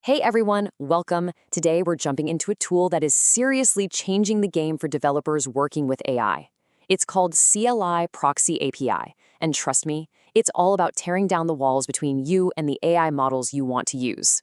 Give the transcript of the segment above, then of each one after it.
Hey everyone, welcome. Today we're jumping into a tool that is seriously changing the game for developers working with AI. It's called CLI Proxy API, and trust me, it's all about tearing down the walls between you and the AI models you want to use.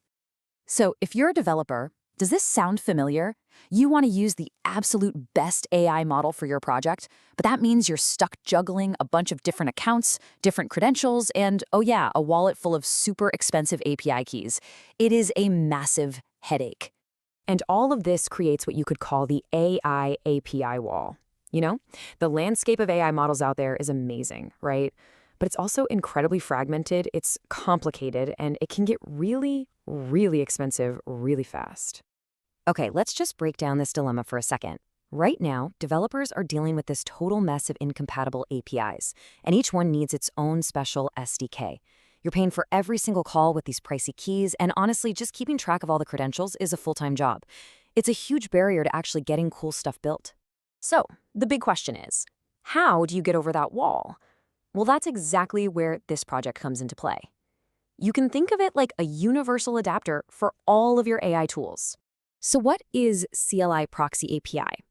So if you're a developer, does this sound familiar? You want to use the absolute best AI model for your project, but that means you're stuck juggling a bunch of different accounts, different credentials, and, oh yeah, a wallet full of super expensive API keys. It is a massive headache. And all of this creates what you could call the AI API wall. You know, the landscape of AI models out there is amazing, right? But it's also incredibly fragmented, it's complicated, and it can get really, really expensive really fast. Okay, let's just break down this dilemma for a second. Right now, developers are dealing with this total mess of incompatible APIs, and each one needs its own special SDK. You're paying for every single call with these pricey keys, and honestly, just keeping track of all the credentials is a full-time job. It's a huge barrier to actually getting cool stuff built. So, the big question is, how do you get over that wall? Well, that's exactly where this project comes into play. You can think of it like a universal adapter for all of your AI tools. So what is CLI Proxy API?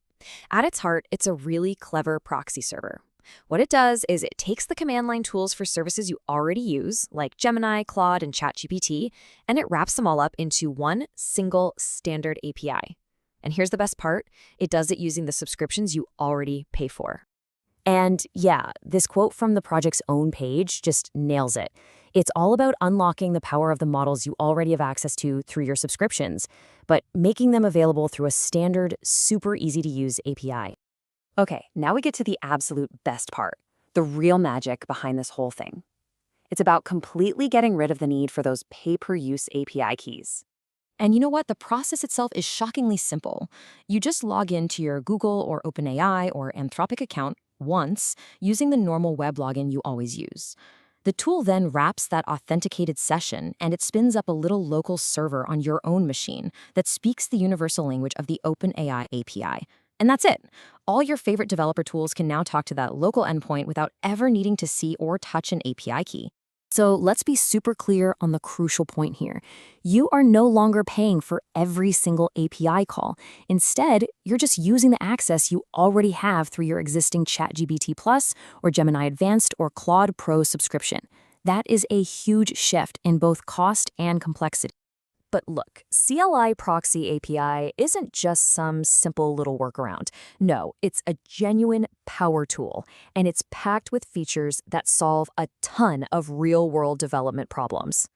At its heart, it's a really clever proxy server. What it does is it takes the command line tools for services you already use, like Gemini, Claude, and ChatGPT, and it wraps them all up into one single standard API. And here's the best part, it does it using the subscriptions you already pay for. And yeah, this quote from the project's own page just nails it. It's all about unlocking the power of the models you already have access to through your subscriptions, but making them available through a standard, super easy-to-use API. Okay, now we get to the absolute best part, the real magic behind this whole thing. It's about completely getting rid of the need for those pay-per-use API keys. And you know what? The process itself is shockingly simple. You just log into your Google or OpenAI or Anthropic account once using the normal web login you always use. The tool then wraps that authenticated session and it spins up a little local server on your own machine that speaks the universal language of the OpenAI API. And that's it. All your favorite developer tools can now talk to that local endpoint without ever needing to see or touch an API key. So let's be super clear on the crucial point here. You are no longer paying for every single API call. Instead, you're just using the access you already have through your existing ChatGPT Plus or Gemini Advanced or Claude Pro subscription. That is a huge shift in both cost and complexity. But look, CLI Proxy API isn't just some simple little workaround. No, it's a genuine power tool, and it's packed with features that solve a ton of real-world development problems.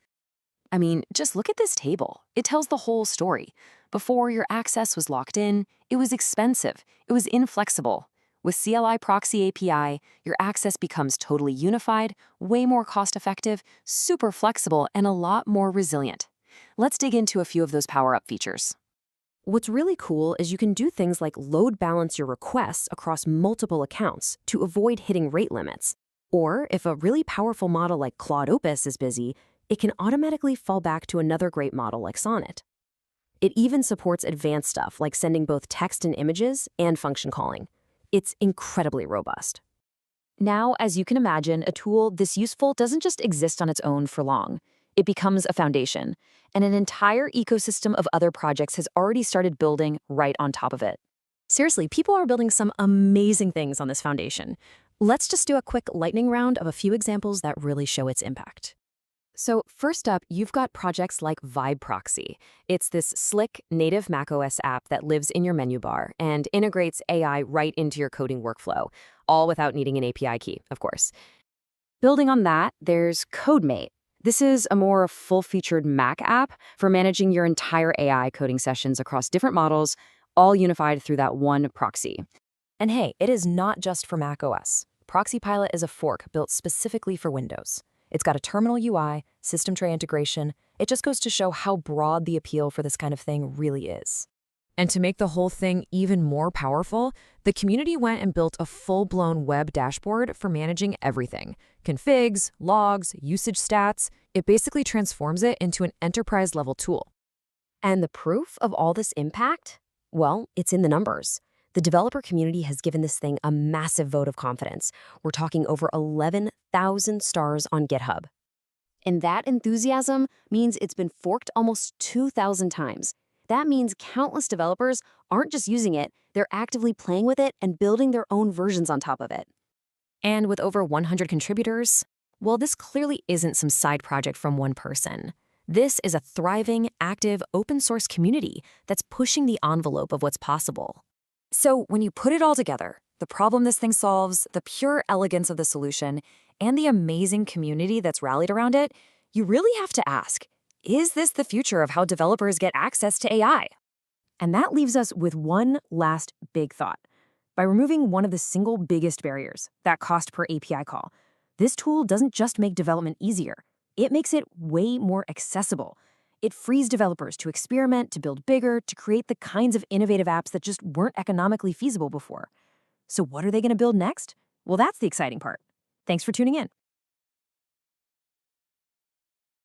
I mean, just look at this table. It tells the whole story. Before your access was locked in, it was expensive, it was inflexible. With CLI Proxy API, your access becomes totally unified, way more cost-effective, super flexible, and a lot more resilient. Let's dig into a few of those power-up features. What's really cool is you can do things like load balance your requests across multiple accounts to avoid hitting rate limits. Or if a really powerful model like Claude Opus is busy, it can automatically fall back to another great model like Sonnet. It even supports advanced stuff like sending both text and images and function calling. It's incredibly robust. Now, as you can imagine, a tool this useful doesn't just exist on its own for long. It becomes a foundation, and an entire ecosystem of other projects has already started building right on top of it. Seriously, people are building some amazing things on this foundation. Let's just do a quick lightning round of a few examples that really show its impact. So first up, you've got projects like CLIProxy. It's this slick, native macOS app that lives in your menu bar and integrates AI right into your coding workflow, all without needing an API key, of course. Building on that, there's CodeMate. This is a more full-featured Mac app for managing your entire AI coding sessions across different models, all unified through that one proxy. And hey, it is not just for macOS. ProxyPilot is a fork built specifically for Windows. It's got a terminal UI, system tray integration. It just goes to show how broad the appeal for this kind of thing really is. And to make the whole thing even more powerful, the community went and built a full-blown web dashboard for managing everything. Configs, logs, usage stats. It basically transforms it into an enterprise-level tool. And the proof of all this impact? Well, it's in the numbers. The developer community has given this thing a massive vote of confidence. We're talking over 11,000 stars on GitHub. And that enthusiasm means it's been forked almost 2,000 times. That means countless developers aren't just using it, they're actively playing with it and building their own versions on top of it. And with over 100 contributors, well, this clearly isn't some side project from one person. This is a thriving, active, open source community that's pushing the envelope of what's possible. So when you put it all together, the problem this thing solves, the pure elegance of the solution, and the amazing community that's rallied around it, you really have to ask, is this the future of how developers get access to AI? And that leaves us with one last big thought. By removing one of the single biggest barriers, that cost per API call, this tool doesn't just make development easier, it makes it way more accessible. It frees developers to experiment, to build bigger, to create the kinds of innovative apps that just weren't economically feasible before. So what are they going to build next? Well, that's the exciting part. Thanks for tuning in.